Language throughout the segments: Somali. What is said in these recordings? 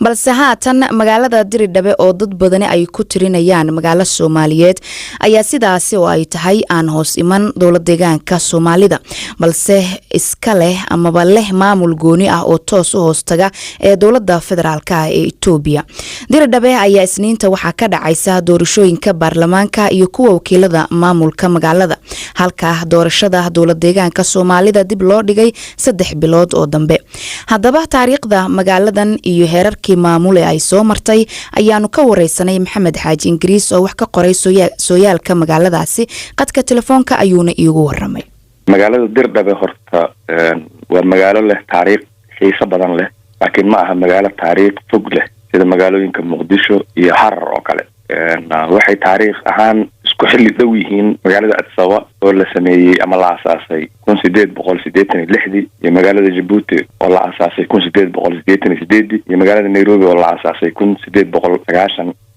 balse haatan magaalada Diridhabe oo dad badani ay ku tirinayaan magaalo Soomaaliyeed ayaa sidaasi oo ay tahay aan hoos iman dowlad deegaanka Soomaalida balse iska leh amaba leh maamul gooni ah oo toos u hoostaga ee dowladda federaalka ee Itoobiya. Diridhabe ayaa isniinta waxa ka dhacaysa doorashooyinka baarlamaanka iyo kuwa wakiilada maamulka magaalada halka doorashada dowlad deegaanka Soomaalida dib loo dhigay 3 bilood oo dambe. Haddaba taariikhda magaaladan iyo heerarkii maamul ee ay soo martay ayaanu ka wareysanay Maxamed Xaaji Ingiriis oo wax ka qoray sooyaalka magaaladaasi qadka telefoonka ayuuna iigu waramay. magaalada Diridhabe horta waa magaalo leh taariikh xiiso badan leh laakiin ma aha magaalo taariikh fog leh sida magaalooyinka Muqdisho iyo Harar oo kale. waxay taariikh ahaan isku xilli dhow yihiin magaalada Addis Ababa oo la sameeyay ama la aasaasay 1886 iyo magaalada Djibouti oo la aasaasay 1888 iyo magaalada Nairobi oo la aasaasay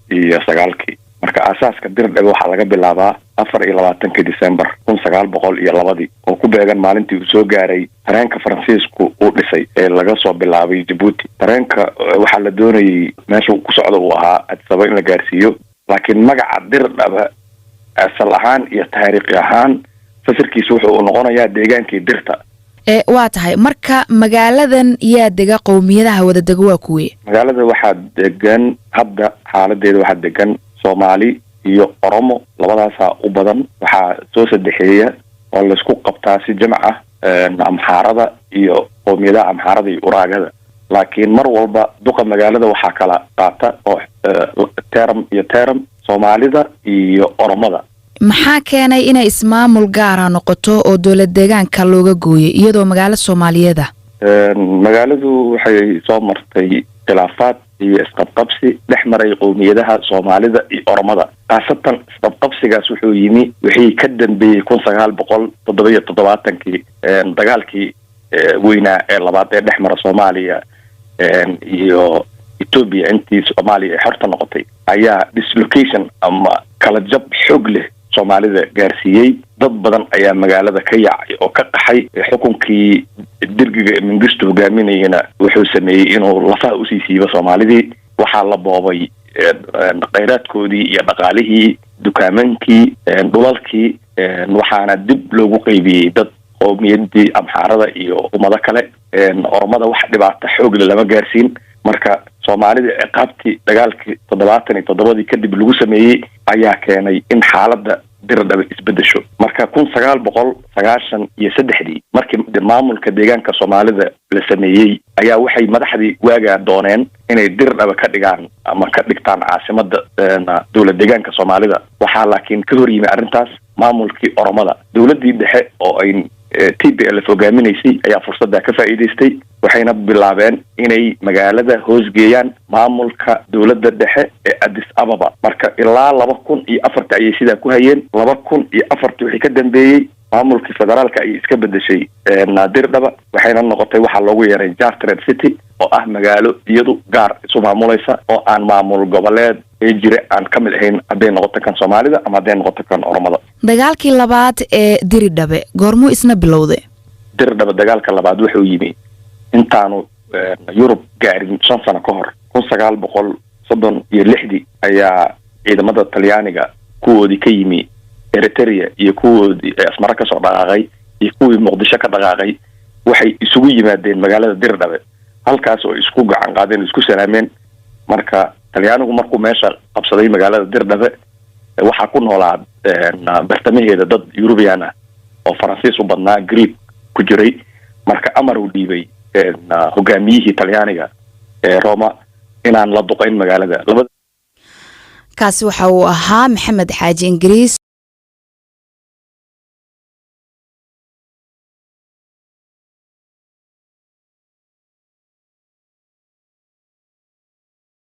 1899 marka aasaaska Diridhabe waxa laga bilaabaa 24 December 1902 oo ku beegan maalintii uu soo gaaray tareenka Faransiisku uu dhisay ee laga soo bilaabay Djibouti. tareenka waxa la doonayay meesha uu ku socdo uu ahaa Addis Ababa in la gaarsiiyo laakiin magaca Diridhabe asal ahaan iyo taariikh ahaan fasirkiisu wuxuu noqonayaa deegaankii Dirta. waa tahay marka magaaladan yaa dega qowmiyadaha wada dega waa kuwee? magaalada waxaa degan hadda xaaladeeda waxaa degan Soomaali iyo Oromo labadaas u badan waxaa soo sadexeeya oo la isku qabtaa si jamac ah Amxaarada iyo qowmiyadaha Amxaarada iyo Uraagada laakiin mar walba duqa magaalada waxaa kala qaata oo teram Soomaalida iyo Oromada. maxaa keenay inay ismaamul gaar ah noqoto oo dowlad deegaanka looga gooyay iyadoo magaalo Soomaaliyeed ah? magaaladu waxay soo martay khilaafaad iyo isqabqabsi dhex maray qowmiyadaha Soomaalida iyo Oromada. qaasatan isqabqabsigaas wuxuu yimi wixii ka dambeeyay 1977 dagaalkii weynaa ee labaad ee dhex mara Soomaaliya iyo Itoobiya intii Soomaaliya ay xorta noqotay ayaa dislocation ama kala jab xoog leh Soomaalida gaarsiiyay. dad badan ayaa magaalada ka yaacay oo ka qaxay xukunkii dirgiga Mengistu hogaaminayna wuxuu sameeyay inuu lafaha u sii siibo Soomaalidii. waxaa la boobay kheyraadkoodii iyo dhaqaalihii dukaamankii dhulalkii waxaana dib loogu qaybiyay dad qowmiyadii Amxaarada iyo ummado kale. Oromada wax dhibaato xoog leh lama gaarsiin marka Soomaalida ciqaabtii dagaalkii 77 kadib lagu sameeyay ayaa keenay in xaaladda Diridhabe isbedesho. marka 1993 markii maamulka deegaanka Soomaalida la sameeyay ayaa waxay madaxdii waaga dooneen inay Diridhabe ka dhigaan ama ka dhigtaan caasimadda dowlad deegaanka Soomaalida. waxaa laakiin ka hor yimi arrintaas maamulkii Oromada. dowladii dhexe oo ay TPLF hogaaminaysay ayaa fursadda ka faa'iideystay waxayna bilaabeen inay magaalada hoosgeeyaan maamulka dowladda dhexe ee Addis Ababa. marka ilaa 2004 ayay sidaa ku hayeen. 2004 wixii ka dambeeyay maamulkii federaalka ay iska bedeshay Diridhabe waxayna noqotay waxa loogu yeeray Chartered City oo ah magaalo iyadu gaar isu maamulaysa oo aan maamul goboleed ee jira aan ka mid ahayn haday noqoto kan Soomaalida ama haday noqoto kan Oromada. dagaalkii labaad ee Diridhabe goormuu isna bilowday? Diridhabe dagaalka labaad wuxuu yimi intaanu Yurub gaarin 5 sano ka hor 1936 ayaa ciidamada Talyaaniga kuwoodii ka yimi Eritrea iyo kuwoodii Asmara ka soo dhaqaaqay iyo kuwii Muqdisho ka dhaqaaqay waxay isugu yimaadeen magaalada Diridhabe halkaas oo isku gacan qaadeen isku salaameen. marka Talyaanigu markuu meesha qabsaday magaalada Diridhabe waxaa ku noolaa bartamaheeda dad European ah oo Faransiis u badnaa Greek ku jiray. marka amar uu dhiibay hogaamiyihii Talyaaniga ee Roma inaan la duqeyn magaalada. kaasi waxa uu ahaa Maxamed Xaaji Ingiriis.